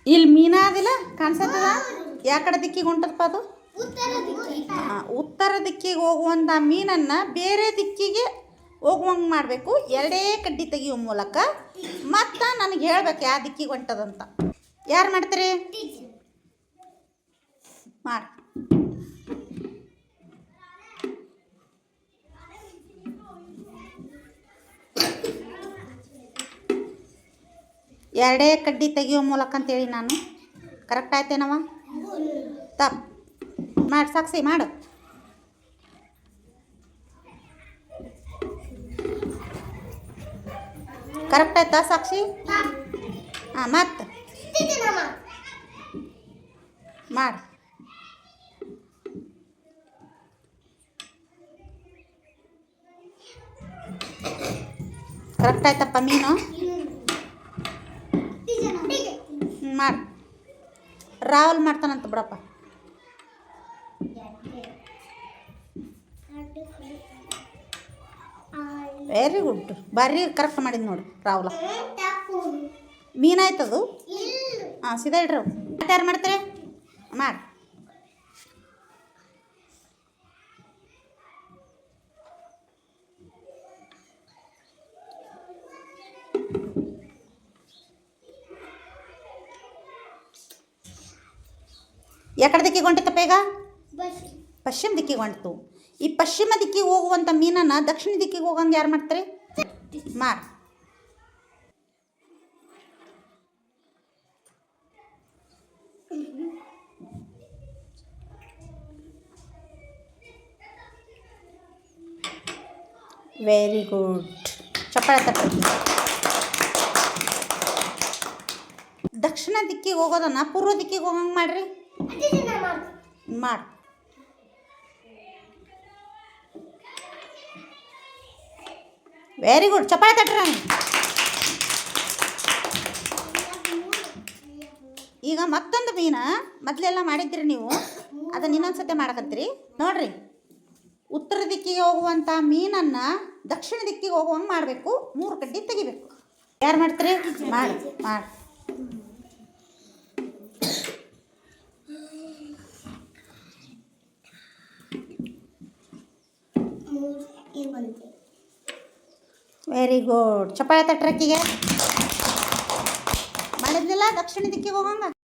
ಇಲ್ಲಿ ಮೀನಾ ಅದಿಲ್ಲ ಕಾಣಿಸತ್ತದ ಯಾ ಕಡೆ ದಿಕ್ಕಿಗೆ ಹೊಂಟದಪ್ಪ ಅದು ಉತ್ತರ ದಿಕ್ಕಿಗೆ ಹೋಗುವಂಥ ಮೀನನ್ನು ಬೇರೆ ದಿಕ್ಕಿಗೆ ಹೋಗುವಂಗೆ ಮಾಡಬೇಕು ಎರಡೇ ಕಡ್ಡಿ ತೆಗಿಯೋ ಮೂಲಕ ಮತ್ತು ನನಗೆ ಹೇಳ್ಬೇಕು ಯಾವ ದಿಕ್ಕಿಗೆ ಹೊಂಟದಂತ ಯಾರು ಮಾಡ್ತೀರಿ ಮಾಡಿ ಎರಡೇ ಕಡ್ಡಿ ತೆಗಿಯೋ ಮೂಲಕ ಅಂತೇಳಿ ನಾನು ಕರೆಕ್ಟ್ ಆಯ್ತೇನವ ತಪ್ಪು ಮಾಡಿ ಸಾಕ್ಷಿ ಮಾಡು ಕರೆಕ್ಟ್ ಆಯ್ತಾ ಸಾಕ್ಷಿ ಹಾಂ ಮತ್ತೆ ಮಾಡಿ ಕರೆಕ್ಟ್ ಆಯ್ತಪ್ಪ ಮೀನು ಮಾಡಿ ರಾಹುಲ್ ಮಾಡ್ತಾನಂತ ಬಿಡಪ್ಪ ವೆರಿ ಗುಡ್ ಬಾರಿ ಕರೆಕ್ಟ್ ಮಾಡಿದ್ ನೋಡಿ ರಾಹುಲ ಮೀನಾಯ್ತದು ಹಾಂ ಸೀದಾ ಇಡ್ರಿ ಯಾರು ಮಾಡ್ತಾರೆ ಮಾಡಿ ಯಾಕಡೆ ದಿಕ್ಕಿಗೆ ಹೊಂಟಿತ್ತಪ್ಪ ಈಗ ಪಶ್ಚಿಮ ದಿಕ್ಕಿಗೆ ಹೊಂಟಿತು ಈ ಪಶ್ಚಿಮ ದಿಕ್ಕಿಗೆ ಹೋಗುವಂಥ ಮೀನನ್ನು ದಕ್ಷಿಣ ದಿಕ್ಕಿಗೆ ಹೋಗಂಗೆ ಯಾರು ಮಾಡ್ತಾರೆ ಮಾಡಿ ವೆರಿ ಗುಡ್ ಚಪ್ಪಾಳೆ ತಟ್ಟೆ ದಕ್ಷಿಣ ದಿಕ್ಕಿಗೆ ಹೋಗೋದನ್ನು ಪೂರ್ವ ದಿಕ್ಕಿಗೆ ಹೋಗಂಗೆ ಮಾಡ್ರಿ ಮಾಡಿ ವೆರಿ ಗುಡ್ ಚಪ್ಪಾಳೆ ತಟ್ರಿ ಈಗ ಮತ್ತೊಂದು ಮೀನು ಮೊದಲೆಲ್ಲ ಮಾಡಿದ್ರಿ ನೀವು ಅದನ್ನ ಇನ್ನೊಂದು ಸತಿ ಮಾಡಕತ್ತೀರಿ ನೋಡ್ರಿ ಉತ್ತರ ದಿಕ್ಕಿಗೆ ಹೋಗುವಂಥ ಮೀನನ್ನು ದಕ್ಷಿಣ ದಿಕ್ಕಿಗೆ ಹೋಗುವಂಗೆ ಮಾಡಬೇಕು 3 ಕಡ್ಡಿ ತೆಗಿಬೇಕು ಯಾರು ಮಾಡ್ತೀರಿ ಮಾಡಿ ಮಾಡಿ ವೆರಿ ಗುಡ್ ಚಪ್ಪಾಳೆ ತಟ್ರಕ್ಕಿಗೆ ಮಾಡಿದ್ಲಿಲ್ಲ ದಕ್ಷಿಣ ದಿಕ್ಕಿಗೆ ಹೋಗಂಗ